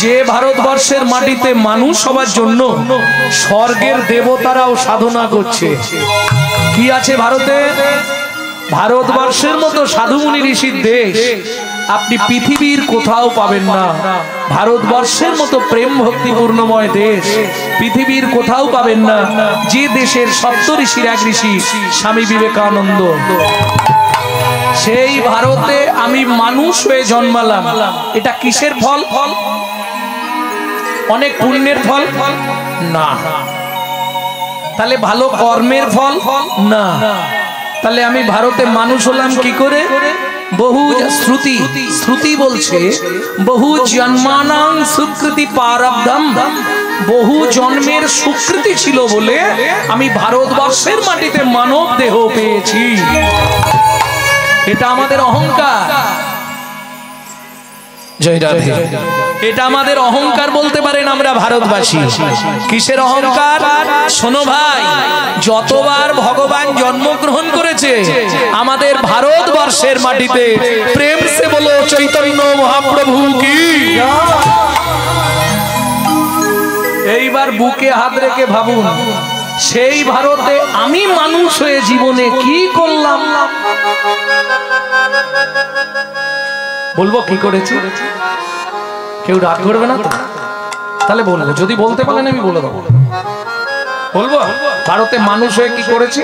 যে ভারতবর্ষের মাটিতে মানুষ হবার জন্য স্বর্গের দেবতারাও সাধনা করছে। কি আছে ভারতে? ভারতবর্ষের মতো সাধুমুনি ঋষির দেশ আপনি পৃথিবীর কোথাও পাবেন না। ভারতবর্ষের মতো প্রেম ভক্তিপূর্ণময় দেশ পৃথিবীর কোথাও পাবেন না। যে দেশের সপ্ত ঋষির এক ঋষি স্বামী বিবেকানন্দ, সেই ভারতে আমি মানুষ হয়ে জন্মালাম। এটা কিসের ফল? অনেক পুণ্যের ফল না। তাহলে ভালো কর্মের ফল না। তাহলে আমি ভারতে মানুষ হলাম কি করে? বহু শ্রুতি বলছে বহু জন্মানাং সুকৃতি প্রারব্ধম, বহু জন্মের সুকৃতি ছিল বলে আমি ভারতবর্ষের মাটিতে মানব দেহ পেয়েছি। এটা আমাদের অহংকার। জয় রাধে। এটা আমাদের অহংকার বলতে পারেন আমরা ভারতবাসী। কিসের অহংকার? শোনো ভাই, যতবার ভগবান জন্মগ্রহণ করেছে আমাদের ভারতবর্ষের মাটিতে, প্রেম সে বলো চৈতন্য মহাপ্রভু কি। এইবার বুকে হাত রেখে ভাবুন, সেই ভারতে আমি মানুষ হয়ে জীবনে কি করলাম? বলবো কি করেছি? কেউ রাগ করবে না তো? তাহলে বলবো, যদি বলতে পারেন আমি বলে দেবো। বলবো ভারতে মানুষ হয়ে কি করেছি?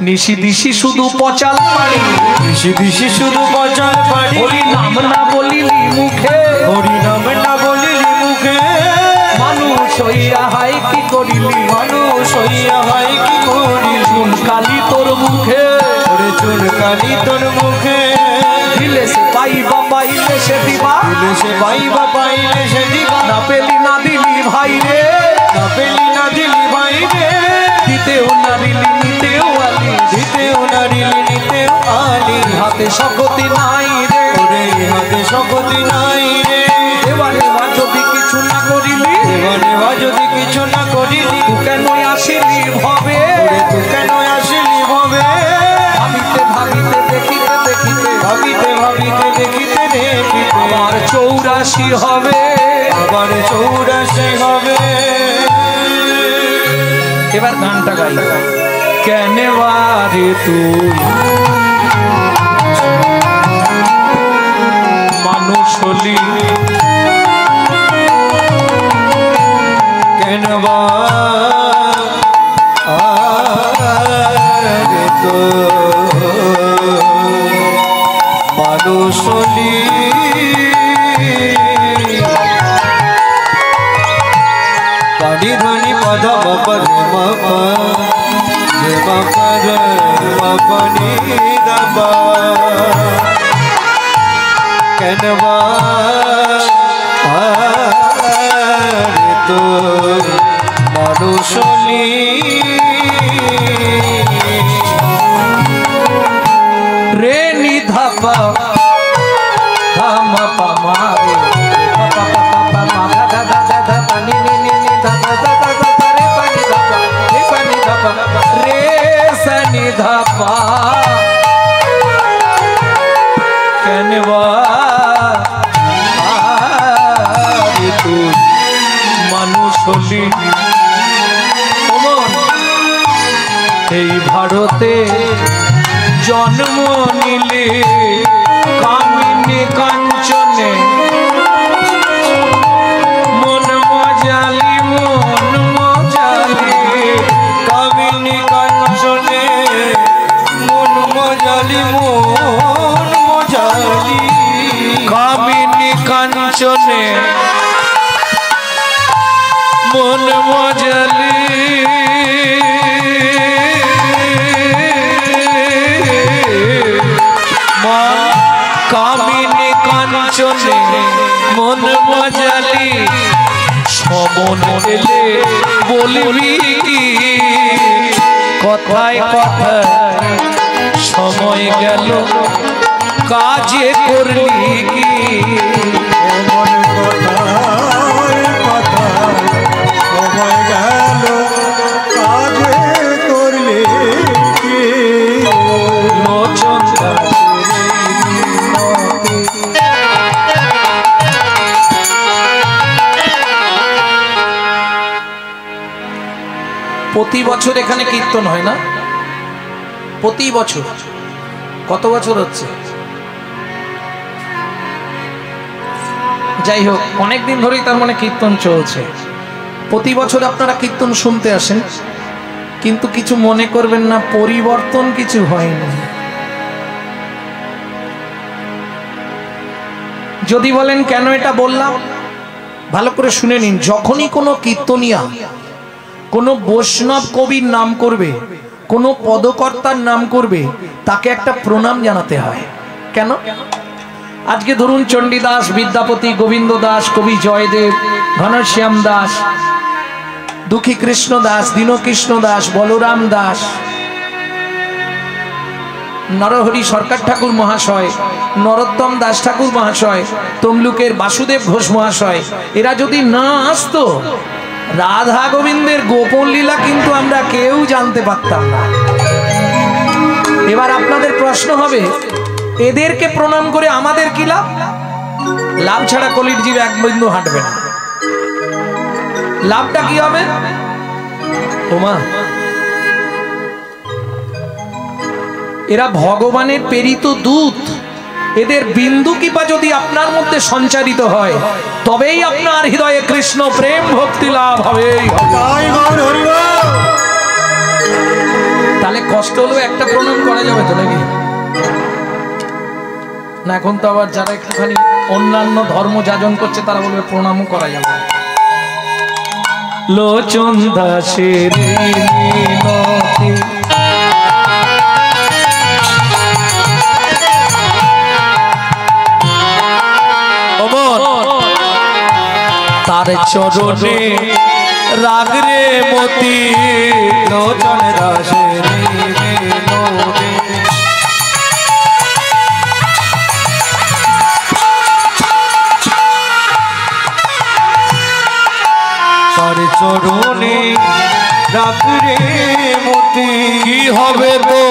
নিশি দিশি শুধু পচাল পারি, নিশি দিশি শুধু পচাল পারি, হরি নাম না বলিলি মুখে, হরি নাম না বলিলি মুখে, মানুষ হইয়া হাই কি করিলি, মানুষ হইয়া হাই কি করিলি, চুন কালি তোর মুখে, ওরে চুন কালি তোর মুখে, দিলে সে পাইবা পাইলে সে দিবা, দিলে সে পাইবা পাইলে সে দিবা, না পেলি না দিলি ভাই রে, না পেলি না দিলি ভাই রে, দিতেও না দিলি নিতেও আলি, দিতেও না দিলি নিতেও আলি, হাতে শক্তি নাই রে, ওরে হাতে শক্তি নাই রে, দেবা নেবা যদি কিছু না করিলি, দেবা নেবা যদি কিছু না করিলি, তু কেন আসিলি ভবে, ওরে তু কেন আসিলি ভবে, ভাবিতে ভাবিতে দেখিতে দেখিতে, ভাবিতে ভাবিতে দেখিতে দেখিতে, আবার 84 হবে, আবার 84 হবে। এবার গানটা গাই। কেন বারে তুই মানুষ হলি, কেন বারে তো মানুষ হলি, পানি ধ্বনি পদ মপনি মপ রে মপর মপনি দবা, কেন বারে তো মানুষ হলি, রে নিধা পা ধামা পা মারে পা পা পা পা মা ধা ধা ধা ধা পা নি নি নি নি ধা ধা ধা ধা ধা রে পা নি ধা পা রে পা নি ধা পা রে সা নি ধা পা, কেন বারে তুই মানুষ হলি। এই ভারতে জন্ম নিলে কামিনী কাঞ্চনে, মন মজালি মন মজালি, কামিনী কাঞ্চনে মন মজালি মন মজালি, কামিনী কাঞ্চনে মন মজালি, কামিনী কাঞ্চনে মন মজালি, সমন এলে বলবি কথায় কথায়, সময় গেল কাজে করলি কি, মন কথায় কথায় সময় গেল কাজে করলে কি, লোচন প্রতি বছর এখানে কীর্তন হয় না? প্রতি বছর কত বছর হচ্ছে? যাই হোক, অনেকদিন ধরেই তার মানে কীর্তন চলছে। প্রতি বছর আপনারা কীর্তন শুনতে আসেন, কিন্তু কিছু মনে করবেন না, পরিবর্তন কিছু হয়নি। যদি বলেন কেন এটা বললাম, ভালো করে শুনে নিন। যখনই কোনো কীর্তনিয়া কোনো বৈষ্ণব কবির নাম করবে, কোনো পদকর্তার নাম করবে, তাকে একটা প্রণাম জানাতে হয়। কেন? আজকে ধরুন চণ্ডীদাস, বিদ্যাপতি, গোবিন্দ দাস, কবি জয়দেব, ঘনশ্যাম দাস, দুঃখী কৃষ্ণ দাস, দীনকৃষ্ণ দাস, বলরাম দাস, নরহরি সরকার ঠাকুর মহাশয়, নরোত্তম দাস ঠাকুর মহাশয়, তমলুকের বাসুদেব ঘোষ মহাশয়, এরা যদি না আসতো, রাধা গোবিন্দের গোপন লীলা কিন্তু আমরা কেউ জানতে পারতাম না। এবার আপনাদের প্রশ্ন হবে, এদেরকে প্রণাম করে আমাদের কি লাভ? লাভ ছাড়া কলির জীব এক বিন্দু হাঁটবে না। লাভটা কি হবে? ওমা, এরা ভগবানের প্রেরিত দূত। এদের বিন্দু কৃপা যদি আপনার মধ্যে সঞ্চারিত হয়, তবেই আপনার হৃদয়ে কৃষ্ণ প্রেম ভক্তি লাভ হবে। তাহলে কষ্ট হলেও একটা প্রণাম করা যাবে তো নাকি? না, এখন তো আবার যারা একটুখানি অন্যান্য ধর্ম যাজন করছে তারা বলবে প্রণামও করা যাবে। লোচন দাসের তার চরণে রাগরে মতি, লোচন দাসের তার চরণে রাগরে মতি। কি হবে তো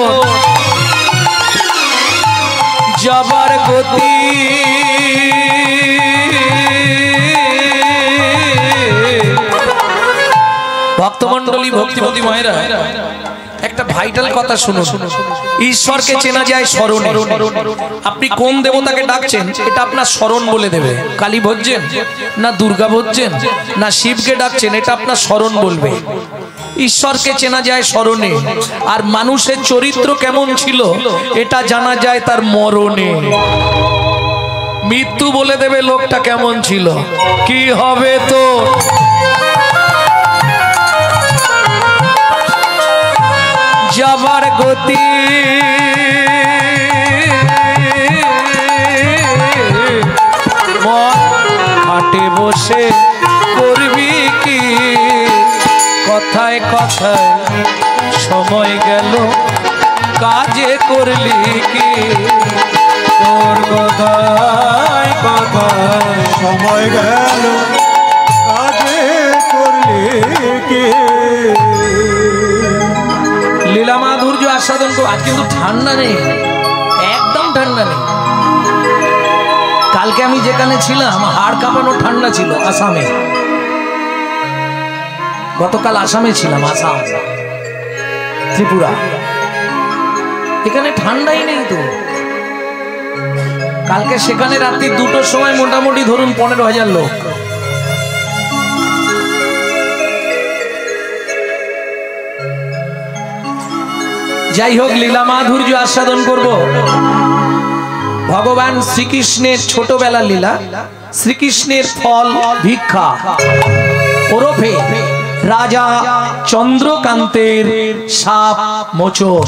যাবার গতি, ভক্তমণ্ডলী, ভক্তিপতি মায়েরা, একটা ভাইটাল কথা শুনুন। ঈশ্বরকে চেনা যায় স্মরণে। আপনি কোন দেবতাকে ডাকছেন এটা আপনার স্মরণ বলে দেবে। কালী ভজছেন না দুর্গা ভজছেন না শিবকে ডাকছেন, এটা আপনার স্মরণ বলবে। ঈশ্বরকে চেনা যায় স্মরণে। আর মানুষের চরিত্র কেমন ছিল এটা জানা যায় তার মরণে। মৃত্যু বলে দেবে লোকটা কেমন ছিল। কি হবে তো যাবার গতি, মন খাটে বসে করবি কি, কথায় কথায় সময় গেল কাজে করলি কি, তোর কথায় কথায় সময় গেল কাজে করলি কি। লীলা মাধুর্য আস্বাদন করো। আজ কিন্তু ঠান্ডা নেই, একদম ঠান্ডা নেই। কালকে আমি যেখানে ছিলাম হাড় কাঁপানো ঠান্ডা ছিল আসামে। গতকাল আসামে ছিলাম, আসাম, ত্রিপুরা। এখানে ঠান্ডাই নেই তো। কালকে সেখানে রাত্রি 2টোর সময় মোটামুটি ধরুন 15,000 লোক। যাই হোক, লীলা মাধুর্য আস্বাদন করব। ভগবান শ্রীকৃষ্ণের ছোটবেলার লীলা, শ্রীকৃষ্ণের ফল ভিক্ষা ওরফে রাজা চন্দ্রকান্তের সাপ মোচন।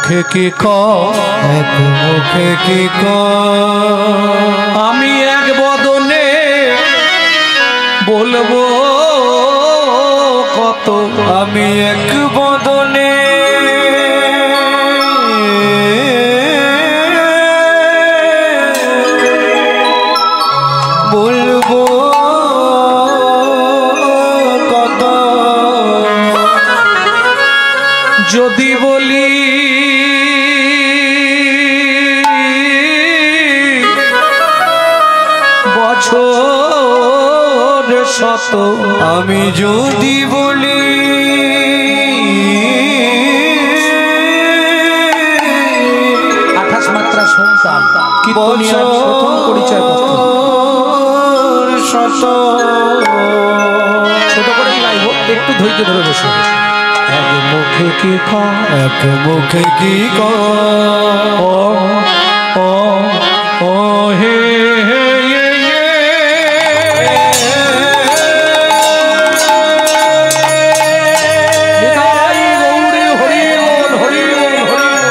মুখে কি এক মুখে কি আমি এক বদনে বলবো কত, আমি এক বদনে বলবো কত, যদি বলি বছর শত, আমি যদি বলি 28 মাত্রা শুনতাম কীর্তনিয়ার প্রথম পরিচয় পত্র। শত ছোট করেই গাইব, একটু ধৈর্য ধরে বসে। এক মুখে কি এক মুখে কি ও ও ও হে হে হে হে। নিতাই গৌরে হরি বল, হরি বল, হরি বল।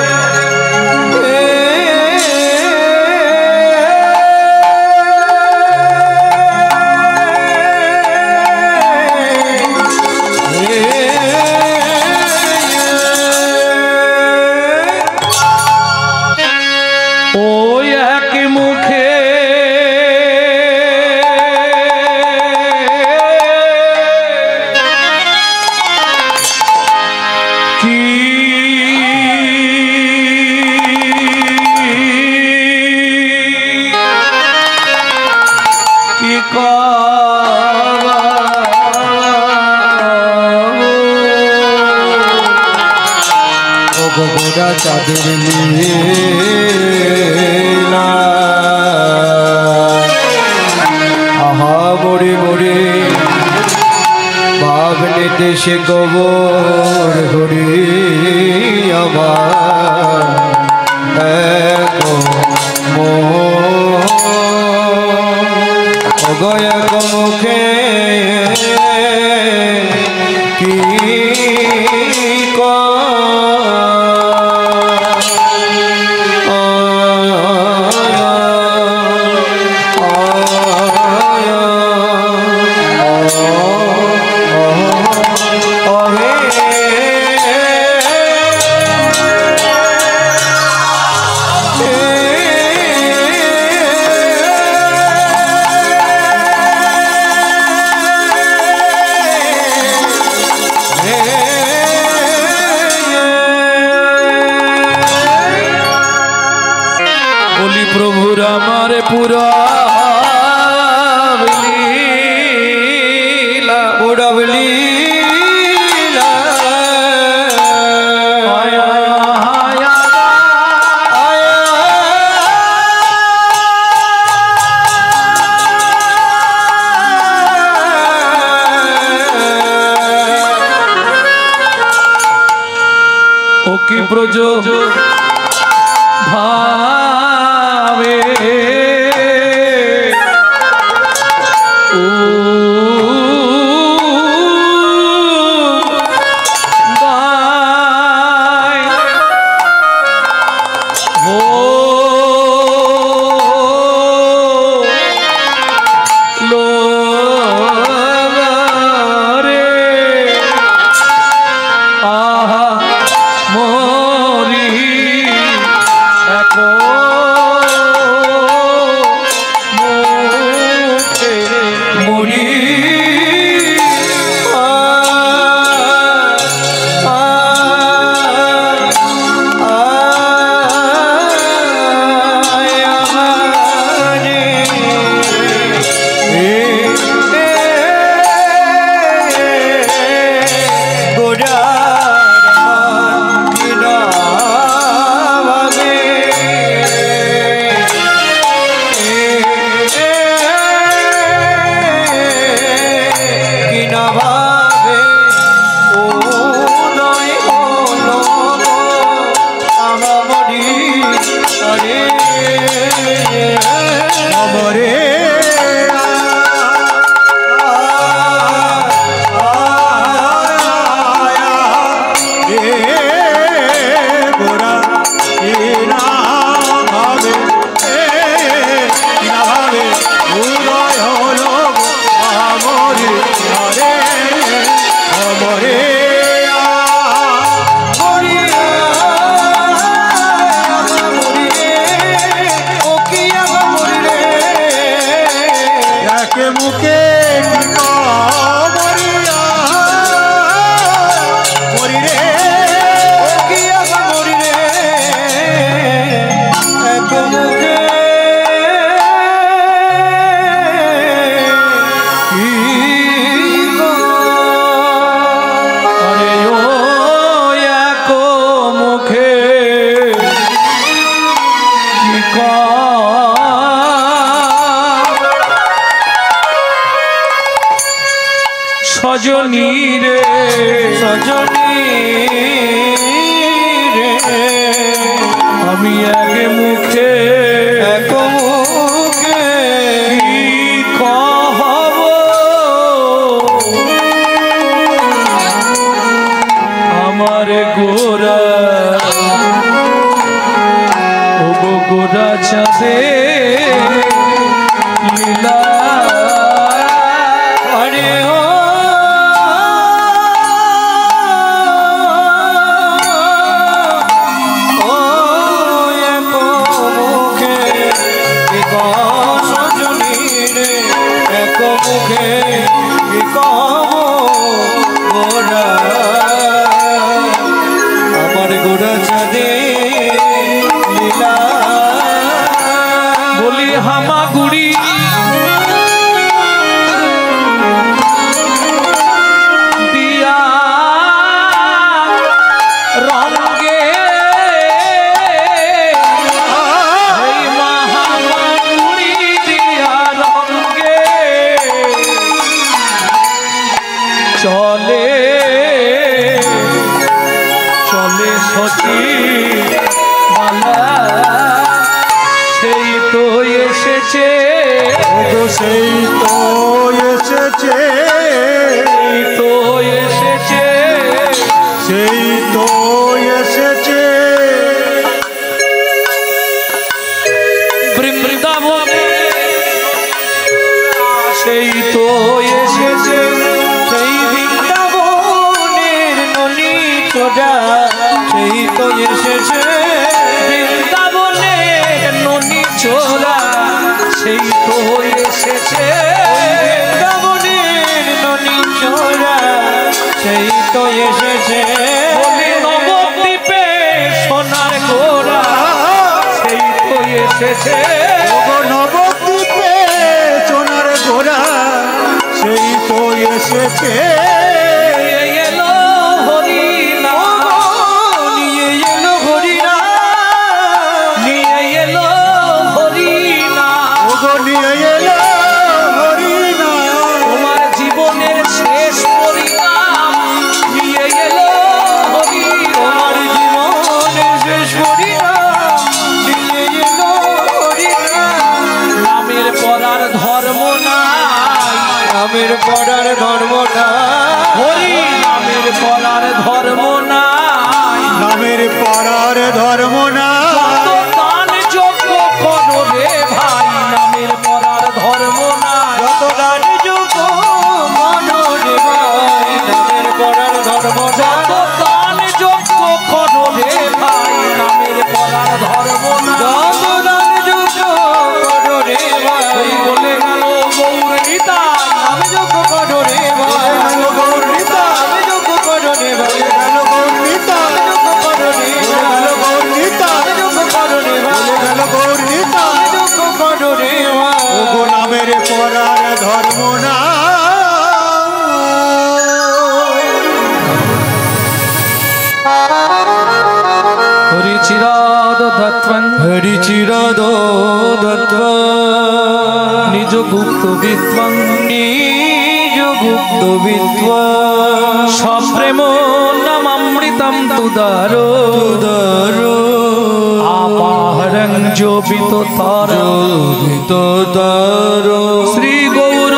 ওই এক মুখে কি কি গোবরা চাঁদের লীলা, আহা মরে মরে ভাবনে দেশে গোবর হরি আমার এক এক মুখে কি বলি প্রভুর আমার পুরা উড়াবলি ও কি ব্রজ ভাবে ও গায় ও লো রে আহা মরি এখন সজনী রে সজনী রে আমি এক মুখে কি কহব আমার গোরা ও গোরা চাঁদে লীলা আরে ও আমার গোরা চাঁদে লীলা বলি হামাগুড়ি দিয়া রঙে এই হামাগুড়ি দিয়া রঙে চলে চলে সতী মালা সেই তো এসেছে সেই তো এসেছে সেই তো এসেছে সেই তো এসেছে বৃন্দাবনে সেই তো এসেছে সেই বৃন্দাবনের ননি চোরা সেই তো এসেছে বৃন্দাবনের ননি চোরা সেই তো এসেছে বৃন্দাবনের ননি চোরা সেই তো এসেছে বলি নবদ্বীপে সোনার গোরা সেই তো এসেছে নবদ্বীপে সোনার গোরা সেই তো এসেছে এলো হরি নিয়ে এলো হরিনা নিয়ে এলো হরি না নিয়ে এলো হরিনা তোমার জীবনের শেষ পরিণাম নিয়ে এলো হরি আমার জীবনের শেষ হরিনা নিয়ে এলো হরিনা নামের পরার ধর্ম নাই নামের পড়ার ধর্ম না হরি নামের পরার ধর্ম নাই নামের পড়ার ধর্ম না যত দান যোগ্য করো রে ভাই নামের পরার ধর্ম নাই যত দান যোগ্য মনোরে ভাই নামের পড়ার ধর্ম না যত দান যোগ্য করো রে ভাই নামের পরার ধর্ম নাই যত দান যোগ্য করো রে ভাই ওই বলে গেল গৌর নিতাই আমি যোগ্য করো রে ভাই গৌরীতা আমি যোগ্য করো রে ভাই গৌরীতা যোগ্য করো রে ভাই গৌরীতা যোগ্য করো রে ভাই গৌরীতা যোগ্য করো রে ভাই ও নামের পরার ধর্ম না হরি চিরাদ দত্তন হরি চিরদ দত্ত নিজ গুপ্ত বিদ্বাং নিজ গুপ্ত বিদ্বা সপ্রেম নামামৃতম তুদারো দারো আপাহরং জোবিত তার দারো শ্রী গৌর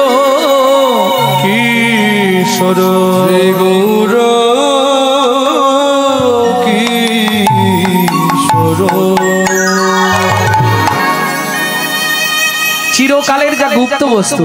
কিশোর শ্রী গৌর কিশোর চিরকালের যা গুপ্ত বস্তু